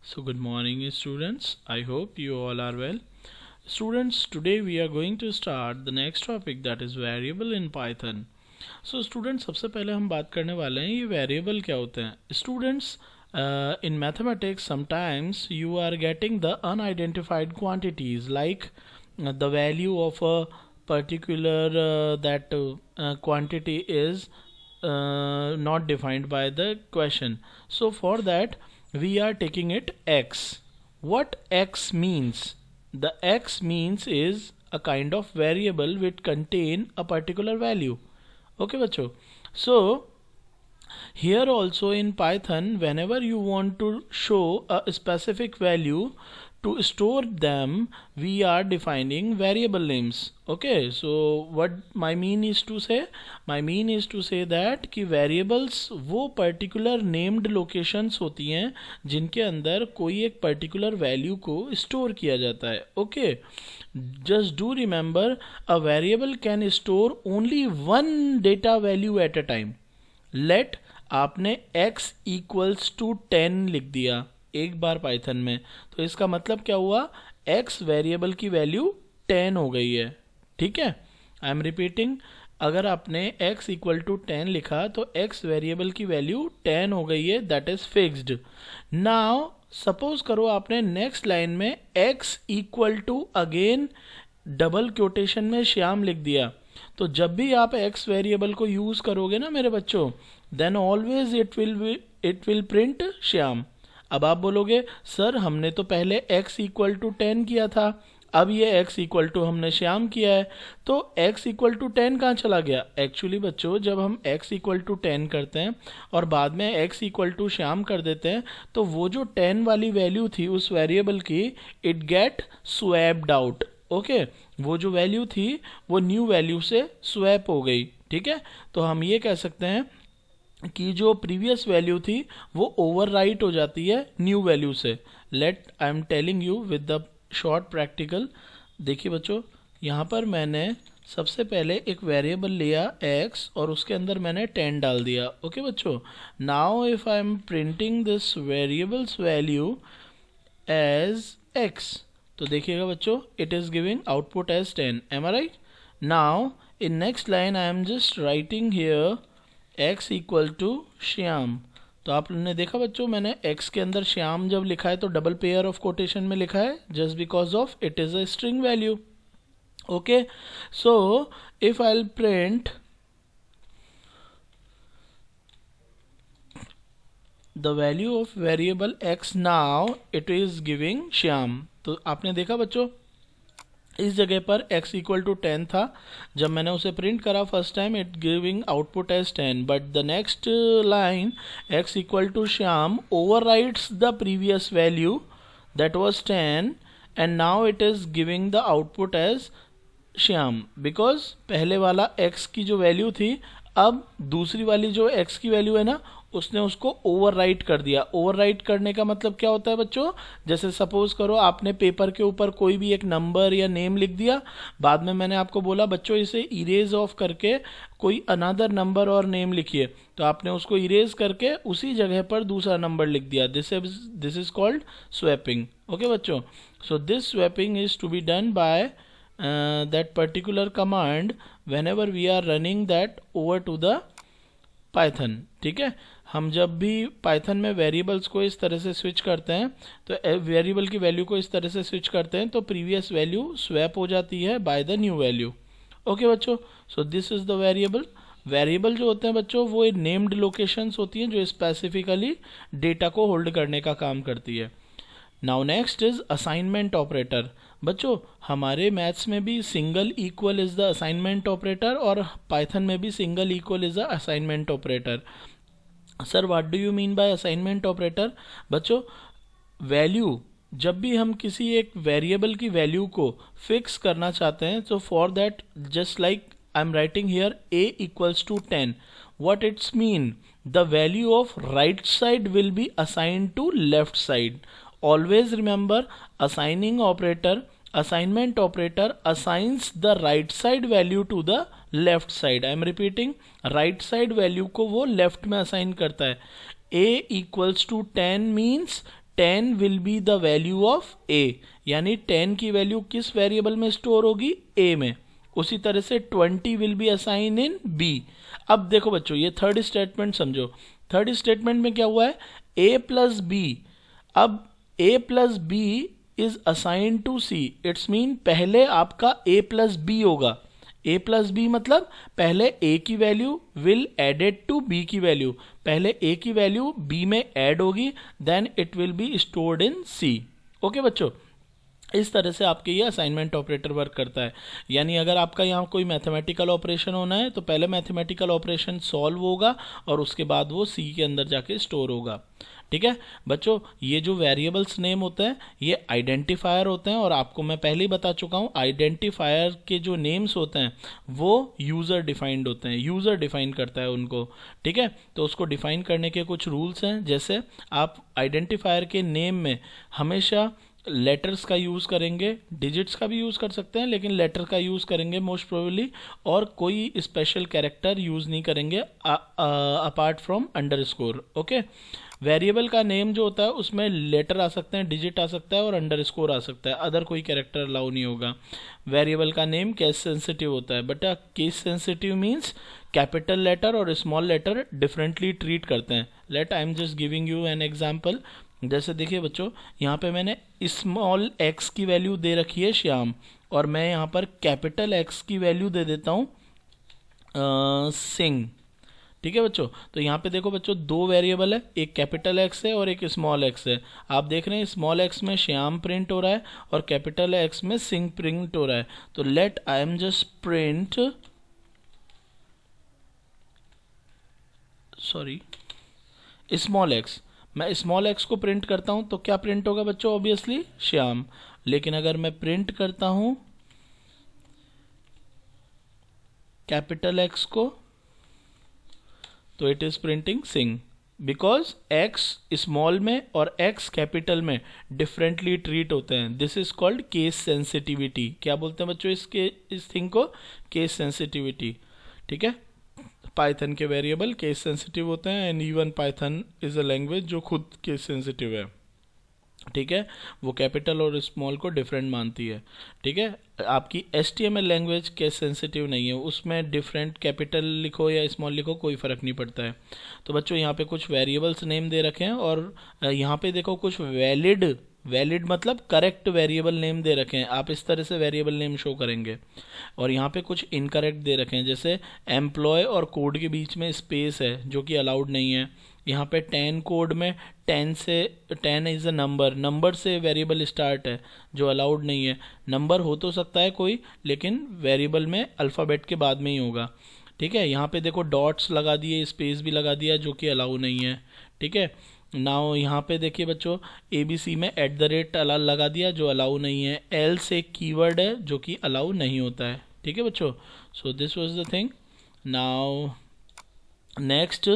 So good morning students. I hope you all are well. Students, today we are going to start the next topic, that is variable in Python. So students, सबसे पहले हम बात करने वाले हैं ये variable क्या होते हैं. Students, in mathematics sometimes you are getting the unidentified quantities like the value of a particular that quantity is not defined by the question. So for that we are taking it x. What x means? The x means is a kind of variable which contain a particular value. Okay बच्चों. So here also in Python, whenever you want to show a specific value, to store them we are defining variable names. Okay, so what my mean is to say, that कि variables वो particular named locations होती हैं जिनके अंदर कोई एक particular value को store किया जाता है. Okay, just do remember a variable can store only one data value at a time. Let आपने x equals to 10 लिख दिया एक बार पाइथन में, तो इसका मतलब क्या हुआ, x वेरिएबल की वैल्यू 10 हो गई है. ठीक है, आई एम रिपीटिंग, अगर आपने x इक्वल टू 10 लिखा तो x वेरिएबल की वैल्यू 10 हो गई है, that is fixed. Now suppose करो आपने नेक्स्ट लाइन में x equal to again double quotation में श्याम लिख दिया, तो जब भी आप x वेरिएबल को यूज करोगे ना मेरे बच्चों, then always it will print Shyam. अब आप बोलोगे सर हमने तो पहले x इक्वल टू 10 किया था, अब ये x इक्वल टू हमने श्याम किया है, तो x इक्वल टू 10 कहाँ चला गया. एक्चुअली बच्चों जब हम x इक्वल टू 10 करते हैं और बाद में x इक्वल टू श्याम कर देते हैं, तो वो जो 10 वाली वैल्यू थी उस वेरिएबल की, it get swapped out. Okay, वो जो वैल्यू थी वो न्यू वैल्यू से स्वैप हो गई. ठीक है, तो हम ये कह सकते हैं कि जो प्रीवियस वैल्यू थी वो ओवरराइट हो जाती है न्यू वैल्यू से. Let I am telling you with the short practical. देखिए बच्चों, यहाँ पर मैंने सबसे पहले एक वेरिएबल लिया x और उसके अंदर मैंने 10 डाल दिया. ओके बच्चों, now if I am printing this variables value as x, तो देखिएगा बच्चों, it is giving output as 10. Am I right? Now in next line I am just writing here x equal to Shyam. तो आपने देखा बच्चों, मैंने x के अंदर श्याम जब लिखा है तो डबल पेयर ऑफ कोटेशन में लिखा है, just because of it is a string value. Okay, so if I will print the value of variable x, now it is giving Shyam. तो आपने देखा बच्चों, इस जगह पर x इक्वल टू 10 था, जब मैंने उसे प्रिंट करा first time it giving output as 10, but the next line x equal to Shyam overwrites the previous value that was 10 and now it is giving the output as Shyam, because पहले वाला x की जो value थी, अब दूसरी वाली जो x की वैल्यू है ना, उसने उसको ओवरराइट कर दिया. ओवरराइट करने का मतलब क्या होता है बच्चों, जैसे सपोज करो आपने पेपर के ऊपर कोई भी एक नंबर या नेम लिख दिया, बाद में मैंने आपको बोला बच्चों इसे इरेज ऑफ करके कोई अनदर नंबर और नेम लिखिए, तो आपने उसको इरेज करके उसी जगह पर दूसरा नंबर लिख दिया. This is called swapping. Okay बच्चों, so this swapping is to be done by that particular command whenever we are running that over to the Python. ठीक है, हम जब भी Python में वेरिएबल्स को इस तरह से स्विच करते हैं, तो वेरिएबल की वैल्यू को इस तरह से स्विच करते हैं तो प्रीवियस वैल्यू स्वैप हो जाती है by the new value. Okay बच्चों, so this is the variable. Variable जो होते हैं बच्चों वो नेम्ड लोकेशंस होती हैं जो स्पेसिफिकली डेटा को होल्ड करने का काम करती है. Now next is assignment operator. बच्चों हमारे मैथ्स में भी single equal is the assignment operator और पाइथन में भी single equal is the assignment operator. Sir what do you mean by assignment operator? बच्चों वैल्यू, जब भी हम किसी एक वेरिएबल की वैल्यू को फिक्स करना चाहते हैं, तो for that just like I am writing here a equals to 10, what it's mean, the value of right side will be assigned to left side. Always remember, assignment operator assigns the right side value to the left side. I am repeating, right side value को वो left में assign करता है. a equals to 10 means 10 will be the value of A, यानी 10 की value किस variable में store होगी, ए में। उसी तरह से 20 will be assign in B. अब देखो बच्चों, ये थर्ड स्टेटमेंट समझो। थर्ड स्टेटमेंट में क्या हुआ है, ए प्लस बी। अब A plus B is assign to C, it's mean पहले आपका ए प्लस बी होगा। ए प्लस बी मतलब पहले ए की value will added to b की वैल्यू, पहले ए की वैल्यू बी में ऐड होगी, then it will be stored in c. Okay बच्चों, इस तरह से आपके ये असाइनमेंट ऑपरेटर वर्क करता है। यानी अगर आपका यहाँ कोई मैथमेटिकल ऑपरेशन होना है तो पहले मैथमेटिकल ऑपरेशन सॉल्व होगा और उसके बाद वो सी के अंदर जाके स्टोर होगा। ठीक है बच्चों, ये जो वेरिएबल्स नेम होते हैं ये आइडेंटिफायर होते हैं, और आपको मैं पहले ही बता चुका हूँ आइडेंटिफायर के जो नेम्स होते हैं वो यूज़र डिफाइंड होते हैं, यूज़र डिफाइन करता है उनको। ठीक है, तो उसको डिफाइन करने के कुछ रूल्स हैं, जैसे आप आइडेंटिफायर के नेम में हमेशा लेटर्स का यूज़ करेंगे, डिजिट्स का भी यूज़ कर सकते हैं लेकिन लेटर का यूज़ करेंगे मोस्ट प्रोबेबली, और कोई स्पेशल कैरेक्टर यूज़ नहीं करेंगे apart from underscore. Okay, variable का नेम जो होता है उसमें लेटर आ सकते हैं, डिजिट आ सकता है और अंडरस्कोर आ सकता है, अदर कोई कैरेक्टर अलाउ नहीं होगा। वेरिएबल का नेम केस सेंसिटिव होता है, but case sensitive means capital letter और स्मॉल लेटर डिफरेंटली ट्रीट करते हैं। Let I am just giving you an example. जैसे देखिए बच्चों, यहाँ पे मैंने स्मॉल एक्स की वैल्यू दे रखी है श्याम, और मैं यहाँ पर कैपिटल एक्स की वैल्यू दे देता हूँ सिंह। ठीक है बच्चों, तो यहाँ पे देखो बच्चों, दो वेरिएबल है, एक कैपिटल एक्स है और एक स्मॉल एक्स है। आप देख रहे हैं स्मॉल एक्स में श्याम प्रिंट हो रहा है और कैपिटल एक्स में सिंह प्रिंट हो रहा है। तो let I am just print, sorry, small x. मैं स्मॉल एक्स को प्रिंट करता हूं तो क्या प्रिंट होगा बच्चों, ऑब्वियसली श्याम। लेकिन अगर मैं प्रिंट करता हूं कैपिटल एक्स को तो it is printing Singh, because x small में और एक्स कैपिटल में डिफरेंटली ट्रीट होते हैं। This is called case sensitivity. क्या बोलते हैं बच्चों इस थिंग को, केस सेंसिटिविटी। ठीक है, पाइथन के वेरिएबल केस सेंसिटिव होते हैं, and even Python is a language जो खुद केस सेंसिटिव है। ठीक है, वो कैपिटल और स्मॉल को डिफरेंट मानती है। ठीक है, आपकी HTML लैंग्वेज केस सेंसिटिव नहीं है, उसमें डिफरेंट कैपिटल लिखो या स्मॉल लिखो कोई फ़र्क नहीं पड़ता है। तो बच्चों यहाँ पे कुछ वेरिएबल्स नेम दे रखे हैं, और यहाँ पे देखो कुछ वैलिड मतलब करेक्ट वेरिएबल नेम दे रखे हैं। आप इस तरह से वेरिएबल नेम शो करेंगे। और यहाँ पे कुछ इनकरेक्ट दे रखे हैं, जैसे एम्प्लॉय और कोड के बीच में स्पेस है जो कि अलाउड नहीं है। यहाँ पे 10 कोड में 10 इज़ अ नंबर से वेरिएबल स्टार्ट है जो अलाउड नहीं है। नंबर हो तो सकता है कोई, लेकिन वेरिएबल में अल्फ़ाबेट के बाद में ही होगा। ठीक है, यहाँ पे देखो डॉट्स लगा दिए, स्पेस भी लगा दिया जो कि अलाउ नहीं है। ठीक है, नाउ यहाँ पे देखिए बच्चों, ABC में @ लगा दिया जो अलाउ नहीं है। एल्स एक कीवर्ड है जो कि अलाउ नहीं होता है। ठीक है बच्चों, so this was the thing. Now next,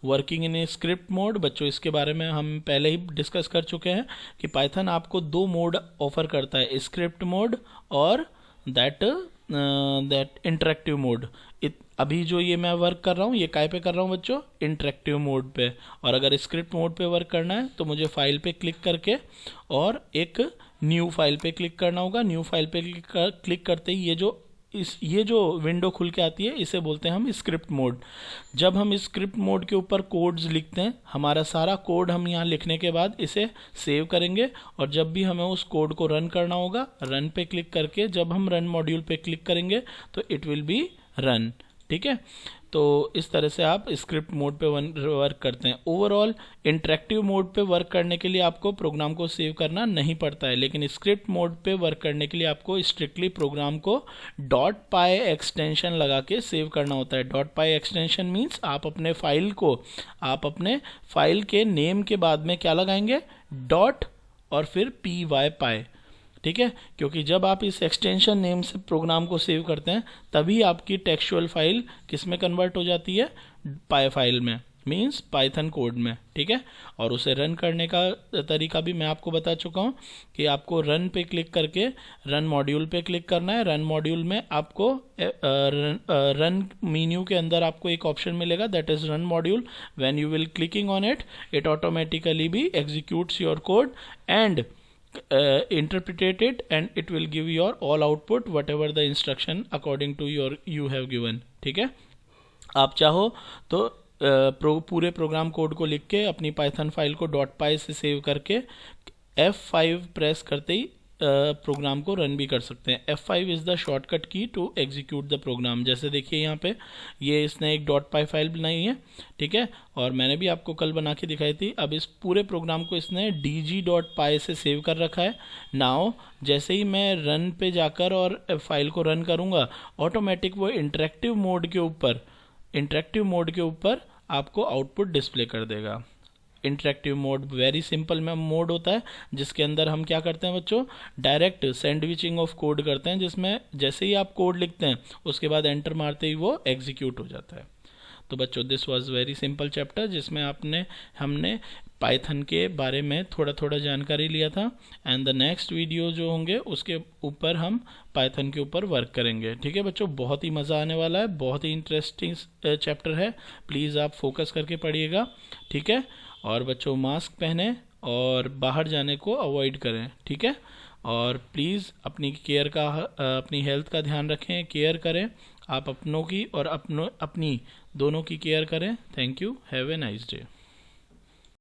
working in script mode. बच्चों इसके बारे में हम पहले ही डिस्कस कर चुके हैं कि पाइथन आपको दो मोड ऑफर करता है, स्क्रिप्ट मोड और दैट इंटरेक्टिव मोड। अभी जो ये मैं वर्क कर रहा हूँ ये काय पे कर रहा हूँ बच्चों, इंटरेक्टिव मोड पे। और अगर स्क्रिप्ट मोड पे वर्क करना है तो मुझे फाइल पे क्लिक करके और एक न्यू फाइल पे क्लिक करना होगा। न्यू फाइल पे क्लिक करते ही ये जो विंडो खुल के आती है इसे बोलते हैं हम स्क्रिप्ट मोड। जब हम स्क्रिप्ट मोड के ऊपर कोड्स लिखते हैं, हमारा सारा कोड हम यहाँ लिखने के बाद इसे सेव करेंगे, और जब भी हमें उस कोड को रन करना होगा, रन पे क्लिक करके जब हम रन मॉड्यूल पे क्लिक करेंगे तो इट विल बी रन। ठीक है, तो इस तरह से आप स्क्रिप्ट मोड पे वर्क करते हैं। ओवरऑल इंटरेक्टिव मोड पे वर्क करने के लिए आपको प्रोग्राम को सेव करना नहीं पड़ता है, लेकिन स्क्रिप्ट मोड पे वर्क करने के लिए आपको स्ट्रिक्टली प्रोग्राम को .py एक्सटेंशन लगा के सेव करना होता है। .py एक्सटेंशन मीन्स आप अपने फाइल के नेम के बाद में क्या लगाएंगे, डॉट और फिर py। ठीक है, क्योंकि जब आप इस एक्सटेंशन नेम से प्रोग्राम को सेव करते हैं तभी आपकी टेक्सचुअल फाइल किस में कन्वर्ट हो जाती है, पाई फाइल में। मीन्स पाइथन कोड में, ठीक है। और उसे रन करने का तरीका भी मैं आपको बता चुका हूँ कि आपको रन पे क्लिक करके रन मॉड्यूल पे क्लिक करना है। रन मॉड्यूल में आपको रन मेन्यू के अंदर आपको एक ऑप्शन मिलेगा, that is run module. When you will clicking on it, it automatically भी executes your code and interpret it, and it will give your all output whatever the instruction according to your you have given, ठीक है। आप चाहो तो पूरे program code को लिख के अपनी पाइथन फाइल को .py से सेव करके F5 प्रेस करते ही प्रोग्राम को रन भी कर सकते हैं। F5 इज़ द शॉर्टकट की टू एग्जीक्यूट द प्रोग्राम। जैसे देखिए यहाँ पे ये इसने एक .py फाइल बनाई है, ठीक है, और मैंने भी आपको कल बना के दिखाई थी। अब इस पूरे प्रोग्राम को इसने dg.py से सेव कर रखा है। नाउ जैसे ही मैं रन पे जाकर और फाइल को रन करूँगा, ऑटोमेटिक वो इंटरेक्टिव मोड के ऊपर आपको आउटपुट डिस्प्ले कर देगा। इंटरेक्टिव मोड वेरी सिंपल में मोड होता है जिसके अंदर हम क्या करते हैं बच्चों, डायरेक्ट सैंडविचिंग ऑफ कोड करते हैं, जिसमें जैसे ही आप कोड लिखते हैं उसके बाद एंटर मारते ही वो एग्जीक्यूट हो जाता है। तो बच्चों this was very simple chapter जिसमें हमने पाइथन के बारे में थोड़ा थोड़ा जानकारी लिया था। एंड द नेक्स्ट वीडियो जो होंगे उसके ऊपर हम पाइथन के ऊपर वर्क करेंगे, ठीक है बच्चों। बहुत ही मज़ा आने वाला है, बहुत ही इंटरेस्टिंग चैप्टर है, प्लीज़ आप फोकस करके पढ़िएगा, ठीक है। और बच्चों मास्क पहने और बाहर जाने को अवॉइड करें, ठीक है। और प्लीज़ अपनी हेल्थ का ध्यान रखें, केयर करें, आप अपनों की और अपनी दोनों की केयर करें। Thank you, have a nice day.